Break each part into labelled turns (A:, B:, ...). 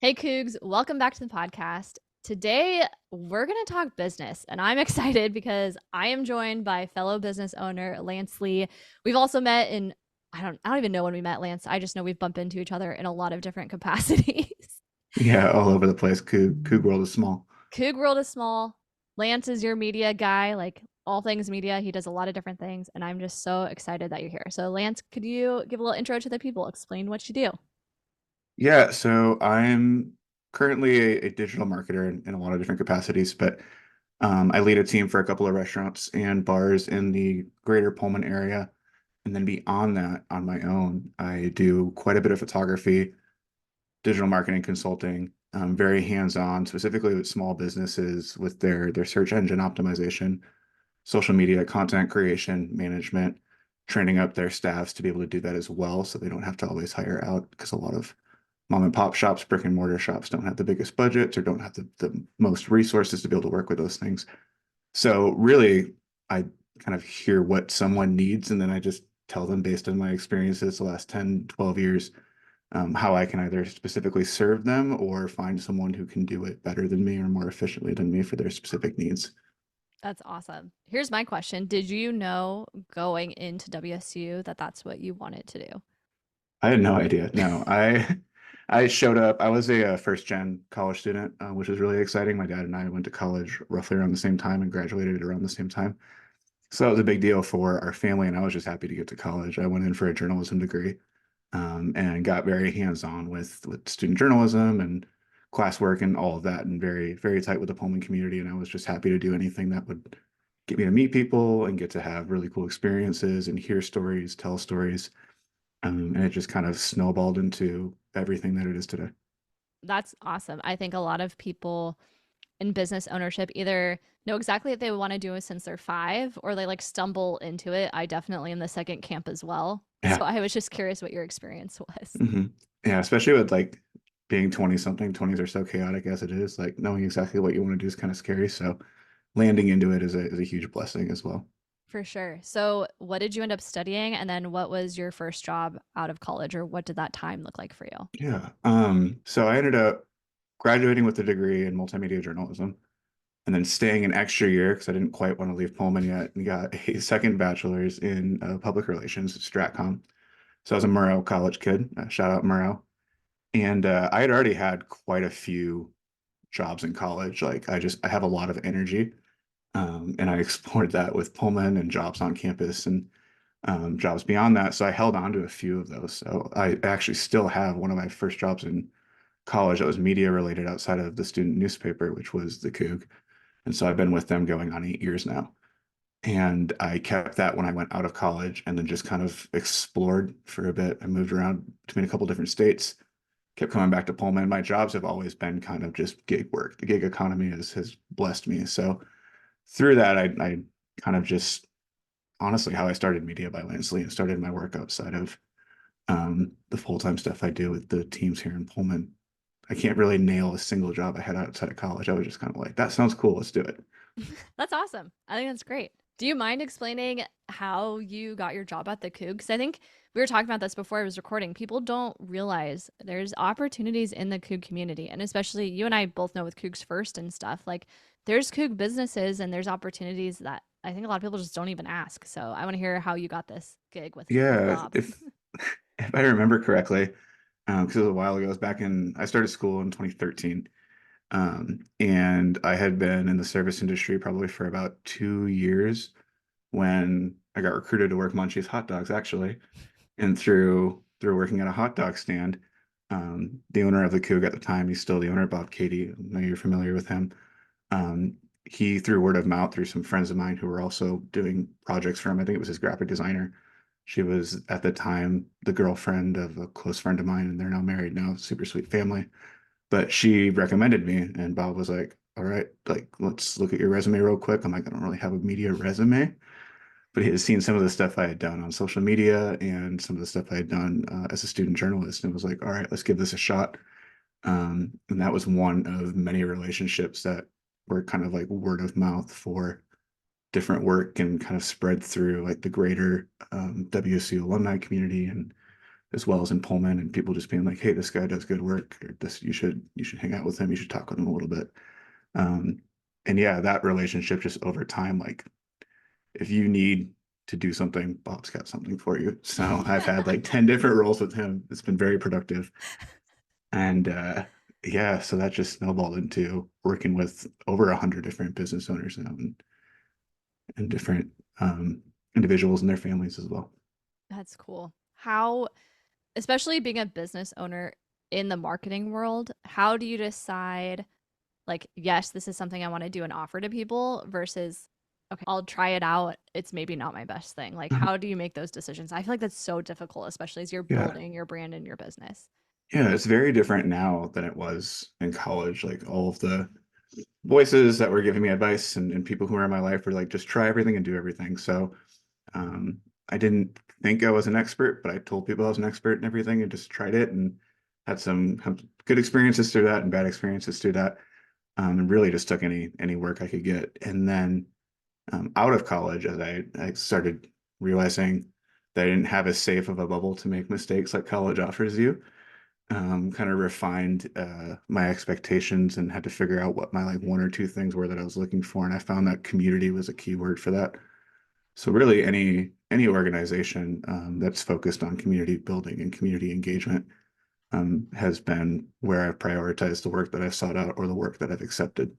A: Hey, Cougs, welcome back to the podcast. Today, we're going to talk business, and I'm excited because I am joined by fellow business owner Lance Lee. We've also met in, I don't even know when we met, Lance. I just know we've bumped into each other in a lot of different capacities.
B: Yeah, all over the place. Coog world is small.
A: Coug world is small. Lance is your media guy, like all things media. He does a lot of different things, and I'm just so excited that you're here. So, Lance, could you give a little intro to the people? Explain what you do.
B: Yeah, so I'm currently a digital marketer in a lot of different capacities, but I lead a team for a couple of restaurants and bars in the greater Pullman area. And then beyond that, on my own, I do quite a bit of photography, digital marketing consulting, very hands-on, specifically with small businesses with their search engine optimization, social media content creation, management, training up their staffs to be able to do that as well, so they don't have to always hire out because a lot of mom and pop shops, brick and mortar shops don't have the biggest budgets or don't have the most resources to be able to work with those things. So really, I kind of hear what someone needs and then I just tell them based on my experiences the last 10, 12 years, how I can either specifically serve them or find someone who can do it better than me or more efficiently than me for their specific needs.
A: That's awesome. Here's my question. Did you know going into WSU that that's what you wanted to do?
B: I had no idea. No, I showed up. I was a first gen college student, which was really exciting. My dad and I went to college roughly around the same time and graduated around the same time. So that was a big deal for our family, and I was just happy to get to college. I went in for a journalism degree, and got very hands-on with student journalism and classwork and all of that, and very, very tight with the Pullman community. And I was just happy to do anything that would get me to meet people and get to have really cool experiences and hear stories, tell stories. And it just kind of snowballed into everything that it is today.
A: That's awesome. I think a lot of people in business ownership either know exactly what they want to do since they're five or they like stumble into it. I definitely in the second camp as well.
B: Yeah.
A: So I was just curious what your experience was.
B: hmm Yeah, especially with like being 20 something, 20s are so chaotic as it is, like knowing exactly what you want to do is kind of scary. So landing into it is a huge blessing as well.
A: For sure. So, what did you end up studying? And then, what was your first job out of college, or what did that time look like for you?
B: Yeah. So I ended up graduating with a degree in multimedia journalism and then staying an extra year because I didn't quite want to leave Pullman yet and got a second bachelor's in public relations at Stratcom. So I was a Murrow college kid. Shout out Murrow. And I had already had quite a few jobs in college. Like I have a lot of energy. And I explored that with Pullman and jobs on campus and jobs beyond that. So I held on to a few of those. So I actually still have one of my first jobs in college that was media related outside of the student newspaper, which was the Coug. And so I've been with them going on 8 years now. And I kept that when I went out of college and then just kind of explored for a bit. I moved around between a couple different states, kept coming back to Pullman. My jobs have always been kind of just gig work. The gig economy has blessed me. So through that, I kind of just honestly how I started Media by Lansley and started my work outside of the full-time stuff I do with the teams here in Pullman. I can't really nail a single job I had outside of college. I was just kind of like, that sounds cool. Let's do it.
A: That's awesome. I think that's great. Do you mind explaining how you got your job at the Coug? Because I think we were talking about this before I was recording. People don't realize there's opportunities in the Coug community. And especially you and I both know with Cougs First and stuff, like there's Coug businesses and there's opportunities that I think a lot of people just don't even ask. So I want to hear how you got this gig with
B: Yeah,
A: Bob.
B: if I remember correctly, because it was a while ago, it was back in I started school in 2013. And I had been in the service industry probably for about 2 years when I got recruited to work Munchie's Hot Dogs, actually. And through working at a hot dog stand, the owner of the Coug at the time, he's still the owner, Bob Katie. I know you're familiar with him. Um, he through word of mouth through some friends of mine who were also doing projects for him. I think it was his graphic designer. She was at the time the girlfriend of a close friend of mine, and they're now married now, super sweet family. But she recommended me, and Bob was like, "All right, like let's look at your resume real quick." I'm like, "I don't really have a media resume," but he had seen some of the stuff I had done on social media and some of the stuff I had done as a student journalist, and was like, "All right, let's give this a shot." And that was one of many relationships that were kind of like word of mouth for different work and kind of spread through like the greater WSU alumni community and as well as in Pullman, and people just being like, "Hey, this guy does good work. Or this you should hang out with him. You should talk with him a little bit." Um, and yeah, that relationship just over time, like if you need to do something, Bob's got something for you. So I've had like 10 different roles with him. It's been very productive. And yeah, so that just snowballed into working with over 100 different business owners now and different individuals and their families as well.
A: That's cool. How, especially being a business owner in the marketing world, how do you decide, like, yes, this is something I want to do and offer to people versus, okay, I'll try it out. It's maybe not my best thing. Like,
B: Uh,
A: how do you make those decisions? I feel like that's so difficult, especially as you're
B: yeah.
A: building your brand and your business.
B: Yeah, it's very different now than it was in college. Like all of the voices that were giving me advice and people who were in my life were like, just try everything and do everything. So I didn't think I was an expert, but I told people I was an expert in everything and just tried it and had some good experiences through that and bad experiences through that. And really just took any work I could get. And then out of college, as I started realizing that I didn't have as safe of a bubble to make mistakes like college offers you, kind of refined my expectations and had to figure out what my like one or two things were that I was looking for. And I found that community was a key word for that. So really any organization that's focused on community building and community engagement has been where I've prioritized the work that I've sought out or the work that I've accepted.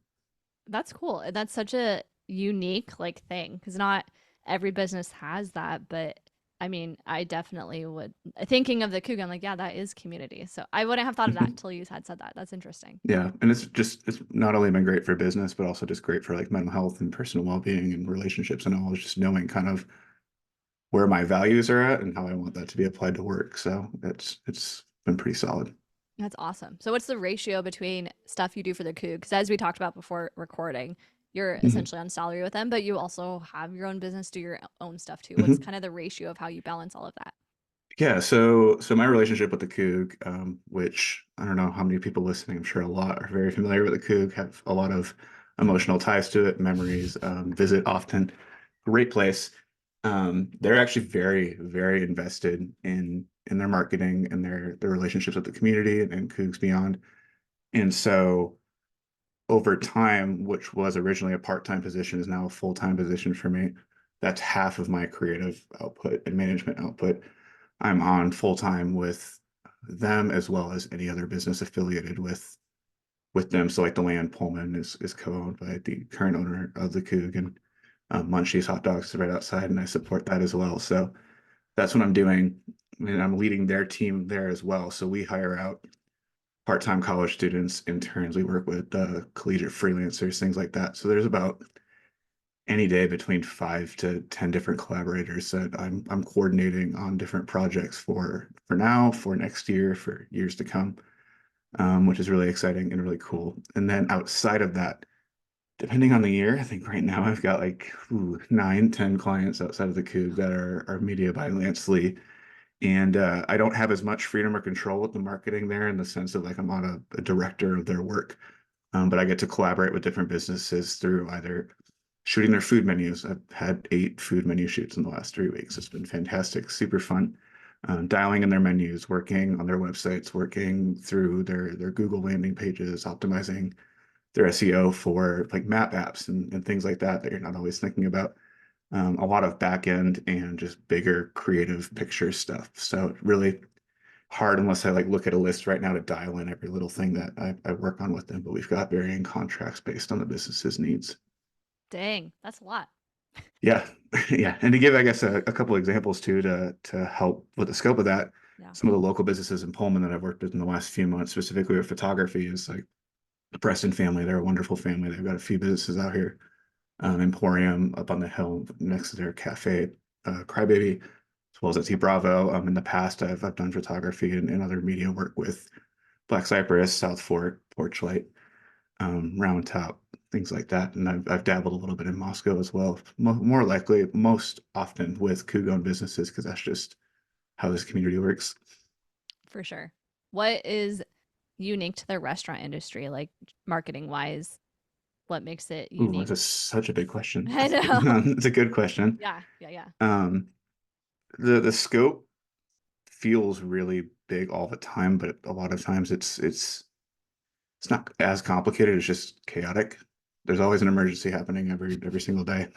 A: That's cool. And that's such a unique like thing because not every business has that. But I mean, I definitely would thinking of the Cougar, I'm like, yeah, that is community. So I wouldn't have thought of that
B: Mhm.
A: until you had said that. That's interesting.
B: Yeah, and it's not only been great for business, but also just great for like mental health and personal well-being and relationships and all. Just knowing kind of where my values are at and how I want that to be applied to work. So it's been pretty solid.
A: That's awesome. So what's the ratio between stuff you do for the Coug? Because as we talked about before recording, you're
B: Mhm.
A: essentially on salary with them, but you also have your own business, do your own stuff too. What's
B: Mhm.
A: kind of the ratio of how you balance all of that?
B: Yeah, so my relationship with the Coug, which I don't know how many people listening, I'm sure a lot are very familiar with the Coug, have a lot of emotional ties to it, memories, visit often. Great place. They're actually very, very invested in their marketing and their relationships with the community and Cougs Beyond. And so over time, which was originally a part-time position, is now a full-time position for me. That's half of my creative output and management output. I'm on full-time with them as well as any other business affiliated with them. So like the land Pullman is co-owned by the current owner of the Coug and Munchie's Hot Dogs is right outside, and I support that as well. So that's what I'm doing. And I'm leading their team there as well. So we hire out part-time college students, interns. We work with collegiate freelancers, things like that. So there's about any day between 5 to 10 different collaborators that I'm coordinating on different projects for now, for next year, for years to come, which is really exciting and really cool. And then outside of that, depending on the year, I think right now I've got like 9, 10 clients outside of the Coug that are media by Lance Lee. And I don't have as much freedom or control with the marketing there in the sense of like I'm not a director of their work. But I get to collaborate with different businesses through either shooting their food menus. I've had 8 food menu shoots in the last 3 weeks. It's been fantastic, super fun. Dialing in their menus, working on their websites, working through their Google landing pages, optimizing their SEO for like map apps and things like that that you're not always thinking about. A lot of back end and just bigger creative picture stuff. So really hard unless I like look at a list right now to dial in every little thing that I work on with them. But we've got varying contracts based on the business's needs.
A: Dang, that's a lot.
B: Yeah, yeah. And to give, I guess, a couple examples too to help with the scope of that,
A: Yeah,
B: some of the local businesses in Pullman that I've worked with in the last few months, specifically with photography, is like the Preston family. They're a wonderful family. They've got a few businesses out here. Emporium up on the hill next to their cafe, Crybaby, as well as at T Bravo. In the past, I've done photography and other media work with Black Cypress, South Fork, Porchlight, Round Top, things like that. And I've dabbled a little bit in Moscow as well. More likely, most often with Kugon businesses, because that's just how this community works.
A: for sure. What is unique to the restaurant industry, like marketing wise? What makes it
B: Ooh,
A: unique?
B: such a big question.
A: I know.
B: It's a good question.
A: Yeah, yeah, yeah.
B: Um, the scope feels really big all the time, but a lot of times it's not as complicated, it's just chaotic. There's always an emergency happening every single day.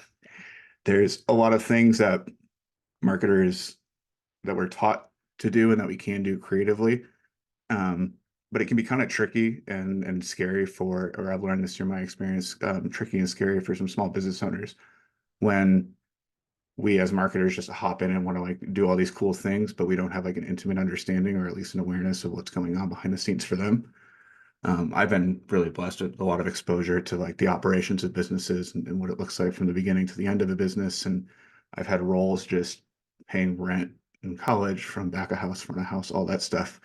B: There's a lot of things that marketers that we're taught to do and that we can do creatively. Um, but it can be kind of tricky and scary for, or I've learned this through my experience, tricky and scary for some small business owners when we as marketers just hop in and want to like do all these cool things, but we don't have like an intimate understanding or at least an awareness of what's going on behind the scenes for them. I've been really blessed with a lot of exposure to like the operations of businesses and what it looks like from the beginning to the end of a business. And I've had roles just paying rent in college, from back of house, front of house, all that stuff.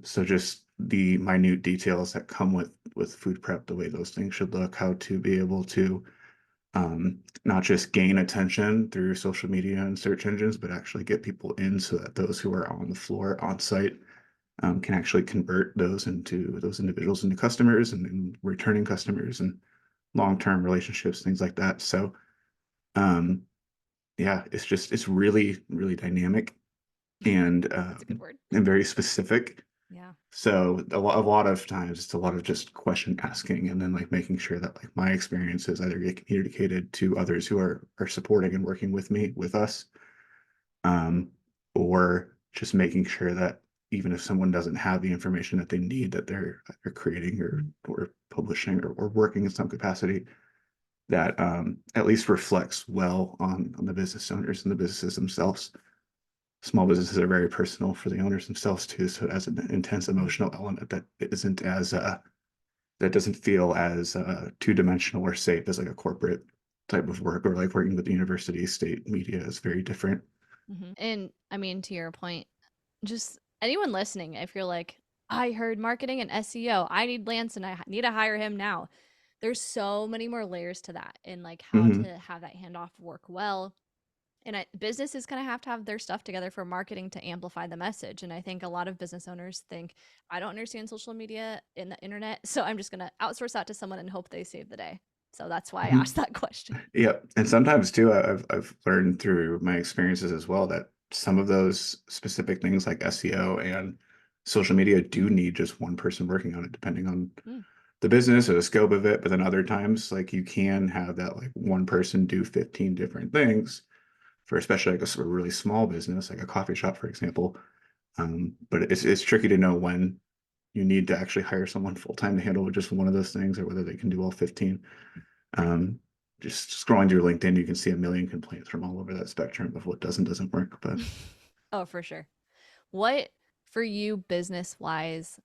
B: So just the minute details that come with food prep, the way those things should look, how to be able to not just gain attention through social media and search engines, but actually get people in so that those who are on the floor on site can actually convert those individuals into customers and returning customers and long-term relationships, things like that. So um, yeah, it's really, really dynamic and
A: That's a good word.
B: very specific.
A: Yeah.
B: So a lot of times it's a lot of just question asking and then like making sure that like my experiences either get communicated to others who are supporting and working with me with us, um, or just making sure that even if someone doesn't have the information that they need, that they're creating or publishing or working in some capacity that at least reflects well on the business owners and the businesses themselves. Small businesses are very personal for the owners themselves too, so it has an intense emotional element that isn't as that doesn't feel as two-dimensional or safe as like a corporate type of work, or like working with the university state media is very different.
A: And I mean, to your point, just anyone listening, if you're like, I heard marketing and SEO, I need Lance and need to hire him now. There's so many more layers to that and like how
B: Hmm.
A: to have that handoff work well. And business is going to have their stuff together for marketing to amplify the message. And I think a lot of business owners think, I don't understand social media and the internet, so I'm just going to outsource that to someone and hope they save the day. So that's why I
B: Hmm.
A: asked that question.
B: Yeah, and sometimes too, I've learned through my experiences as well that some of those specific things like SEO and social media do need just one person working on it, depending on
A: Mm.
B: the business or the scope of it. But then other times, like you can have that like one person do 15 different things for especially like a sort of really small business, like a coffee shop, for example. But it's tricky to know when you need to actually hire someone full time to handle just one of those things, or whether they can do all 15. Um, just scrolling through LinkedIn, you can see a million complaints from all over that spectrum of what doesn't work. But
A: Oh, for sure. What for you business wise,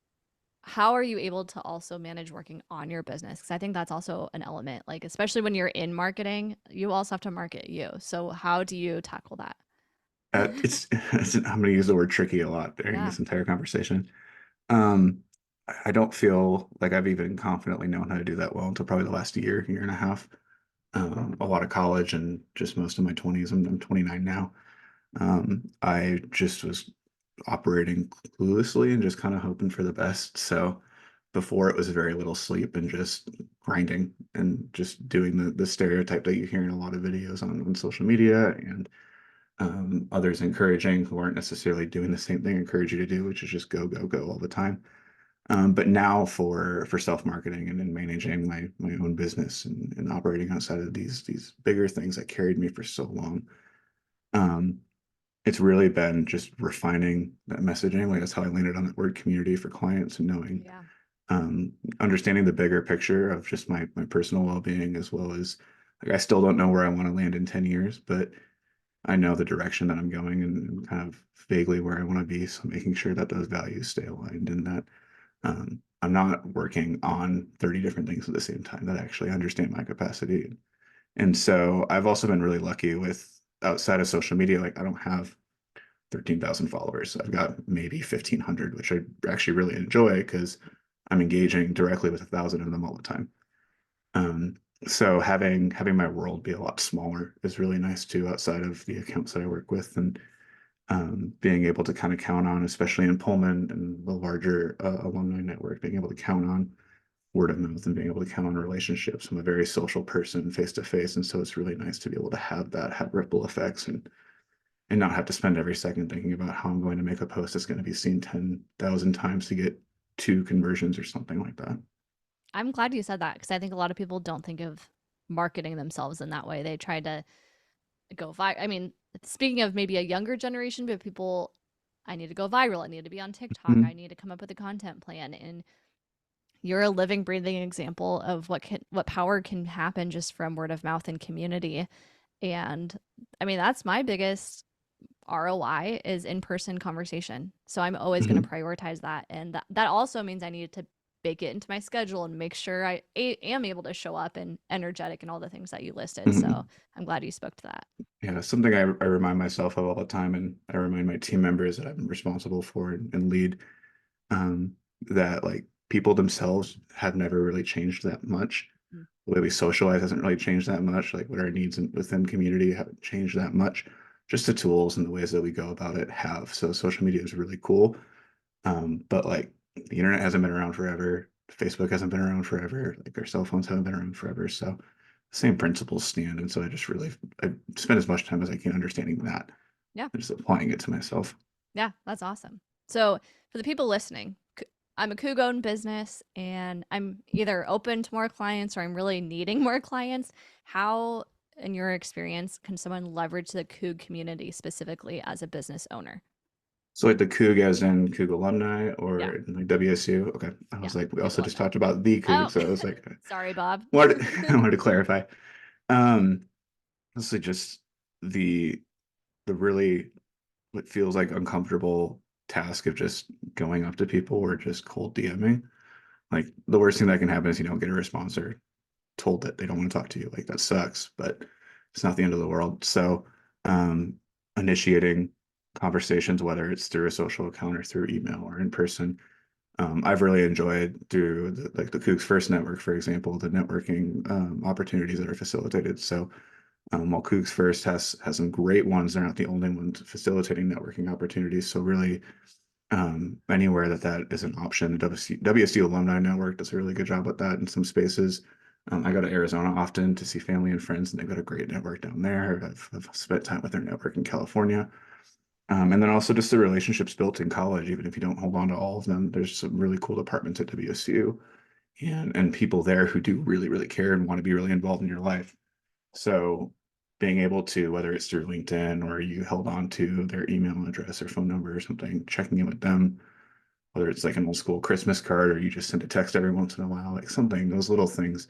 A: how are you able to also manage working on your business? Because I think that's also an element, like, especially when you're in marketing, you also have to market you. So, how do you tackle that?
B: I'm going to use the word tricky a lot during
A: Yeah.
B: this entire conversation. Um, I don't feel like I've even confidently known how to do that well until probably the last year and a half. A lot of college and just most of my 20s. I'm 29 now. I just was operating cluelessly and just kind of hoping for the best. So before it was very little sleep and just grinding and just doing the stereotype that you hear in a lot of videos on social media and others encouraging who aren't necessarily doing the same thing encourage you to do, which is just go, go, go all the time. But now for self-marketing and in managing my own business and operating outside of these bigger things that carried me for so long, um, it's really been just refining that messaging. Like that's how I landed on that word community for clients and knowing,
A: Yeah.
B: um, understanding the bigger picture of just my personal well-being as well as like I still don't know where I want to land in 10 years, but I know the direction that I'm going and kind of vaguely where I want to be. So making sure that those values stay aligned and that I'm not working on 30 different things at the same time, that I actually understand my capacity. And so I've also been really lucky with outside of social media. Like I don't have 13,000 followers. I've got maybe 1,500, which I actually really enjoy because I'm engaging directly with 1,000 of them all the time. Um, so having my world be a lot smaller is really nice too, outside of the accounts that I work with, and being able to kind of count on, especially in Pullman and the larger alumni network, being able to count on word of mouth and being able to count on relationships. I'm a very social person, face to face, and so it's really nice to be able to have that have ripple effects and and not have to spend every second thinking about how I'm going to make a post that's going to be seen 10,000 times to get 2 conversions or something like that.
A: I'm glad you said that because I think a lot of people don't think of marketing themselves in that way. They try to go viral. I mean, speaking of maybe a younger generation, but people, I need to go viral. I need to be on TikTok. I
B: Mhm.
A: need to come up with a content plan. And you're a living, breathing example of what power can happen just from word of mouth and community. And I mean, that's my biggest ROI is in-person conversation. So I'm always going to
B: Mhm.
A: prioritize that. And that also means I need to bake it into my schedule and make sure am able to show up and energetic and all the things that you listed. So
B: Mhm.
A: I'm glad you spoke to that.
B: Yeah, something I remind myself of all the time, and I remind my team members that I'm responsible for and lead, um, that like people themselves have never really changed that much.
A: Mm.
B: The way we socialize hasn't really changed that much. Like what our needs within community haven't changed that much. Just the tools and the ways that we go about it have. So social media is really cool. But like the internet hasn't been around forever. Facebook hasn't been around forever. Like our cell phones haven't been around forever. So same principles stand. And so I spend as much time as I can understanding that
A: Yeah.
B: and just applying it to myself.
A: Yeah, that's awesome. So, for the people listening, I'm a Coug owned business and I'm either open to more clients or I'm really needing more clients. How, in your experience, can someone leverage the Coug community specifically as a business owner?
B: So like the Coug as in Coug alumni
A: Yeah,
B: or like WSU. Okay. I
A: yeah,
B: was like, we
A: Coug
B: also just
A: alumni.
B: talked about the
A: Oh,
B: Coug. So I was like,
A: sorry, Bob.
B: I wanted to clarify. Um, this is just the the really what feels like uncomfortable task of just going up to people or just cold DMing. Like the worst thing that can happen is you don't get a response or told that they don't want to talk to you. Like that sucks, but it's not the end of the world. So um, initiating conversations, whether it's through a social account or through email or in person. I've really enjoyed through like the Kooks First Network, for example, the networking opportunities that are facilitated. So while Kooks First has some great ones, they're not the only ones facilitating networking opportunities. So really, anywhere that is an option, the WSU Alumni Network does a really good job with that in some spaces. I go to Arizona often to see family and friends, and they've got a great network down there. I've spent time with their network in California. And then also just the relationships built in college, even if you don't hold on to all of them, there's some really cool departments at WSU and people there who do really, really care and want to be really involved in your life. So being able to, whether it's through LinkedIn or you held on to their email address or phone number or something, checking in with them, whether it's like an old school Christmas card or you just send a text every once in a while, like something, those little things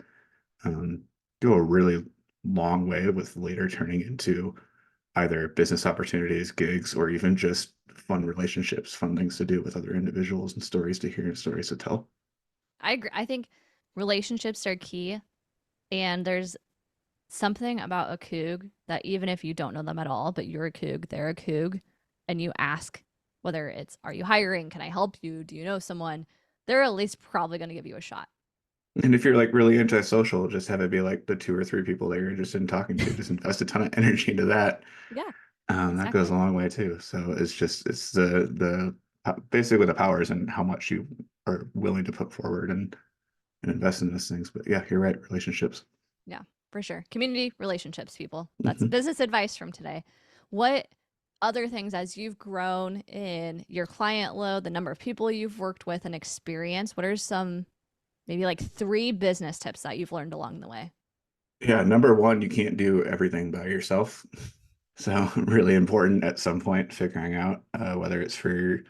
B: um, go a really long way with later turning into either business opportunities, gigs, or even just fun relationships, fun things to do with other individuals and stories to hear and stories to tell.
A: I agree. I think relationships are key, and there's something about a Coug that even if you don't know them at all, but you're a Coug, they're a Coug, and you ask whether it's, are you hiring? Can I help you? Do you know someone? They're at least probably going to give you a shot.
B: And if you're like really antisocial, just have it be like the 2 or 3 people that you're interested in talking to. Just invest a ton of energy into that.
A: Yeah,
B: That goes
A: exactly.
B: a long way too. So it's the basically the powers and how much you are willing to put forward and invest in those things. But yeah, you're right. Relationships.
A: Yeah, for sure. Community relationships, people. That's
B: Hmm.
A: business advice from today. What other things, as you've grown in your client load, the number of people you've worked with and experience, what are some maybe like 3 business tips that you've learned along the way?
B: Yeah, number one, you can't do everything by yourself. So really important at some point figuring out whether it's for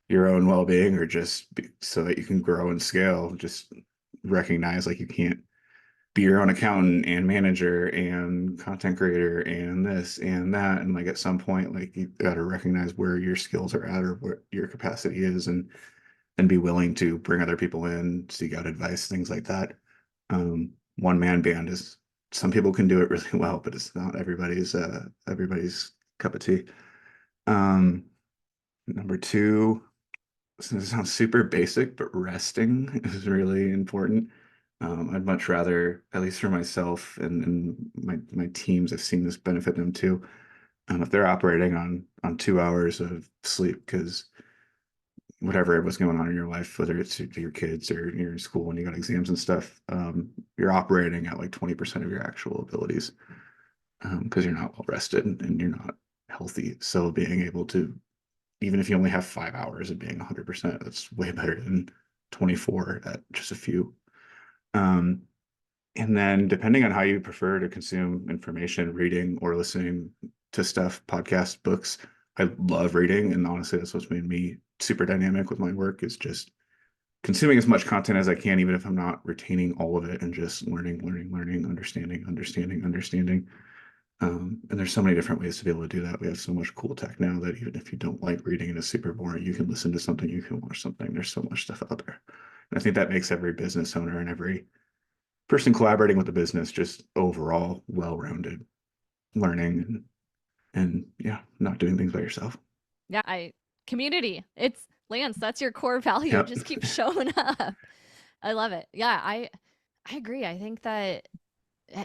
B: your own well-being or just so that you can grow and scale. Just recognize like you can't be your own accountant and manager and content creator and this and that. And like at some point, like you got to recognize where your skills are at or what your capacity is and be willing to bring other people in, seek out advice, things like that. One man band is some people can do it really well, but it's not everybody's cup of tea. Um, Number two, this sounds super basic, but resting is really important. I'd much rather, at least for myself and my teams, I've seen this benefit them too. If they're operating on 2 hours of sleep, because whatever was going on in your life, whether it's your kids or you're in school and you got exams and stuff, you're operating at like 20% of your actual abilities because you're not well rested and you're not healthy. So being able to, even if you only have 5 hours of being 100%, that's way better than 24 at just a few. Um, and then depending on how you prefer to consume information, reading or listening to stuff, podcasts, books, I love reading. And honestly, that's what's made me super dynamic with my work is just consuming as much content as I can, even if I'm not retaining all of it and just learning, understanding. And there's so many different ways to be able to do that. We have so much cool tech now that even if you don't like reading and it's super boring, you can listen to something, you can watch something. There's so much stuff out there. And I think that makes every business owner and every person collaborating with the business just overall well-rounded learning and yeah, not doing things by yourself.
A: Yeah, I community. It's Lance, that's your core value. It
B: Yep.
A: just keeps showing up. I love it. Yeah, I agree. I think that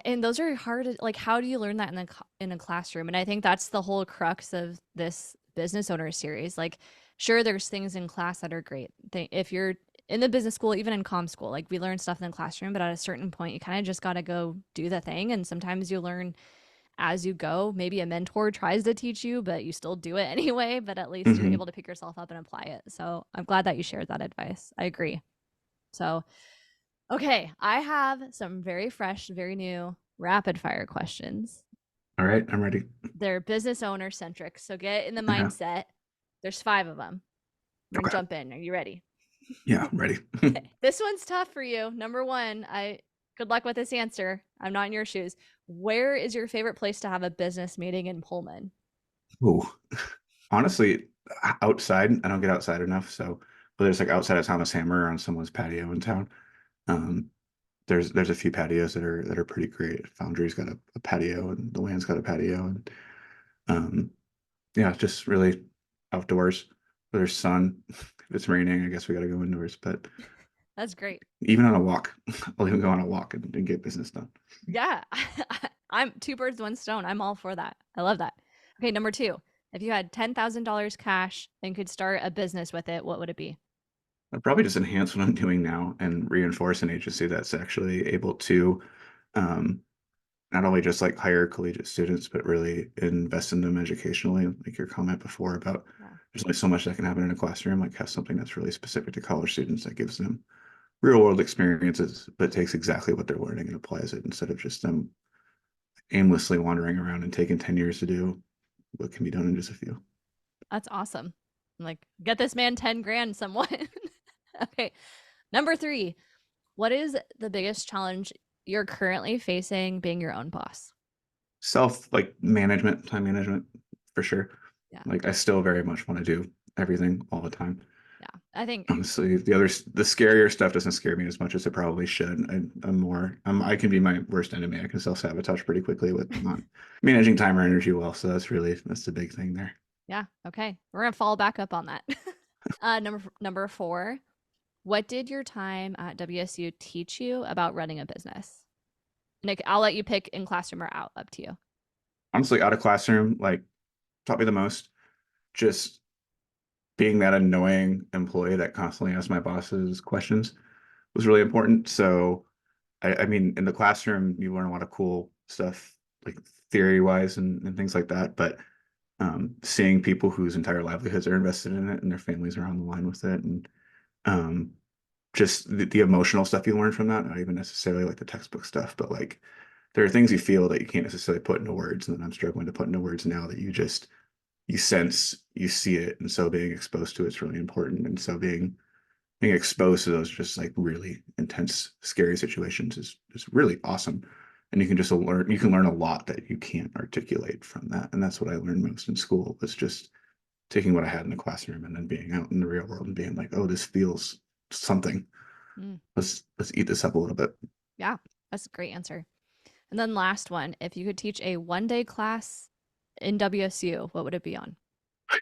A: and those are hard like how do you learn that in in a classroom? And I think that's the whole crux of this business owner series. Like sure there's things in class that are great. If you're in the business school, even in comm school, like we learn stuff in the classroom, but at a certain point you kind of just got to go do the thing and sometimes you learn as you go. Maybe a mentor tries to teach you, but you still do it anyway, but at least you're
B: Mm-hmm.
A: able to pick yourself up and apply it. So I'm glad that you shared that advice. I agree. So, okay, I have some very fresh, very new rapid fire questions.
B: All right, I'm ready.
A: They're business owner centric. So get in the
B: Yeah.
A: mindset. There's 5 of them. We're going to
B: Okay.
A: jump in. Are you ready?
B: Yeah, I'm ready.
A: Okay. This one's tough for you. Number one, good luck with this answer. I'm not in your shoes. Where is your favorite place to have a business meeting in Pullman?
B: Oh, honestly, outside, I don't get outside enough. So, but there's like outside of Thomas Hammer on someone's patio in town. Um, there's a few patios that are pretty great. Foundry's got a patio and the Land's got a patio and um yeah, just really outdoors. Where there's sun. If it's raining, I guess we gotta go indoors. But
A: That's great.
B: even on a walk, I'll even go on a walk and get business done.
A: Yeah. I'm two birds, one stone. I'm all for that. I love that. Okay, number two. If you had $10,000 cash and could start a business with it, what would it be?
B: I'd probably just enhance what I'm doing now and reinforce an agency that's actually able to um, not only just like hire collegiate students, but really invest in them educationally. Like your comment before about
A: Yeah.
B: there's only so much that can happen in a classroom, like have something that's really specific to college students that gives them real world experiences, but takes exactly what they're learning and applies it instead of just them aimlessly wandering around and taking 10 years to do what can be done in just a few.
A: That's awesome. Like, get this man 10 grand, someone. Okay. Number three. What is the biggest challenge you're currently facing being your own boss?
B: Self like management, time management for sure.
A: Yeah.
B: Like I still very much want to do everything all the time.
A: Yeah. I think,
B: Honestly, the scarier stuff doesn't scare me as much as it probably should. I'm more, I can be my worst enemy. I can self-sabotage pretty quickly with not managing time or energy well. So that's the big thing there.
A: yeah. Okay. We're going to follow back up on that. Number four. What did your time at WSU teach you about running a business? Nick, I'll let you pick in classroom or out. Up to you.
B: Honestly, out of classroom, like taught me the most. Just being that annoying employee that constantly asks my bosses questions was really important. So I mean, in the classroom, you learn a lot of cool stuff, like theory wise and things like that. But seeing people whose entire livelihoods are invested in it and their families are on the line with it, and um, just the emotional stuff you learn from that, not even necessarily like the textbook stuff, but like there are things you feel that you can't necessarily put into words, and that I'm struggling to put into words now that you sense, you see it, and so being exposed to it's really important, and so being exposed to those just like really intense, scary situations is really awesome. And you can learn a lot that you can't articulate from that. And that's what I learned most in school was just taking what I had in the classroom and then being out in the real world and being like, oh, this feels something.
A: Mm,
B: Let's eat this up a little bit.
A: yeah, that's a great answer. And then last one, if you could teach a 1 day class in WSU, what would it be on?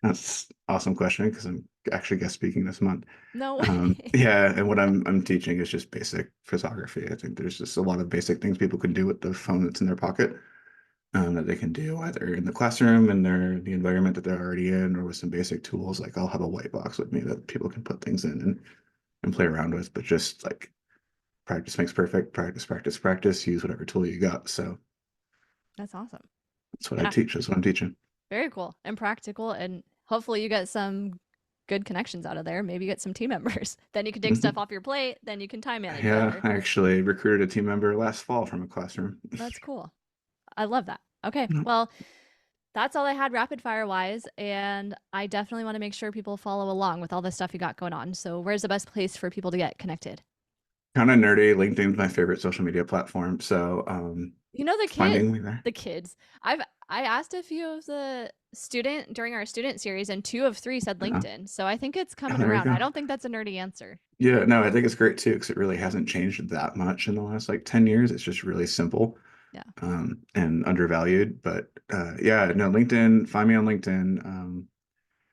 B: That's an awesome question because I'm actually guest speaking this month.
A: No way.
B: Yeah, and what I'm teaching is just basic photography. I think there's just a lot of basic things people can do with the phone that's in their pocket that they can do either in the classroom and the environment that they're already in, or with some basic tools. Like I'll have a white box with me that people can put things in and play around with. But just like practice makes perfect. Practice. Use whatever tool you got. So
A: That's awesome.
B: that's what I
A: Yeah.
B: teach. That's what I'm teaching.
A: Very cool and practical. And hopefully you get some good connections out of there. Maybe you get some team members. Then you can take stuff
B: Mhm.
A: off your plate. Then you can time manage
B: Yeah,
A: better.
B: I actually recruited a team member last fall from a classroom.
A: That's cool. I love that. Okay.
B: Mhm.
A: Well, that's all I had rapid fire wise. And I definitely want to make sure people follow along with all the stuff you got going on. So, where's the best place for people to get connected?
B: Kind of nerdy. LinkedIn's my favorite social media platform. So
A: You know the kid,
B: finding me there.
A: the kids. I asked a few of the student during our student series, and two of three said
B: Yeah.
A: LinkedIn. So I think it's
B: Oh,
A: coming
B: there you
A: around. I
B: go.
A: don't think that's a nerdy answer.
B: Yeah, no, I think it's great too because it really hasn't changed that much in the last like 10 years. It's just really simple
A: Yeah.
B: and undervalued. But yeah, no, LinkedIn, find me on LinkedIn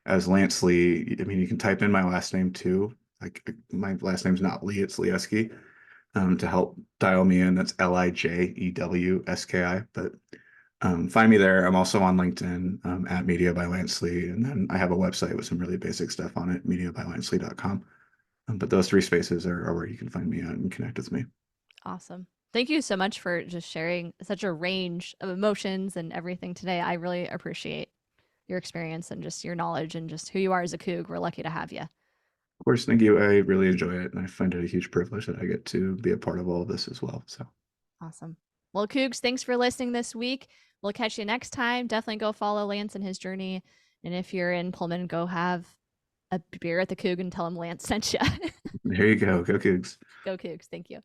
B: as Lance Lee. I mean, you can type in my last name too. Like my last name's not Lee, it's Lijewski. To help dial me in. That's Lijewski. But find me there. I'm also on LinkedIn at Media by Lance Lee. And then I have a website with some really basic stuff on it, mediabylancely.com. But those three spaces are where you can find me at and connect with me.
A: Awesome. Thank you so much for just sharing such a range of emotions and everything today. I really appreciate your experience and just your knowledge and just who you are as a Coug. We're lucky to have you.
B: Of course, thank you. I really enjoy it, and I find it a huge privilege that I get to be a part of all of this as well. So, of
A: Awesome. Well, Cougs, thanks for listening this week. We'll catch you next time. Definitely go follow Lance and his journey. And if you're in Pullman, go have a beer at the Coug and tell him Lance sent you.
B: there you go. Go Cougs.
A: Go Cougs. Thank you.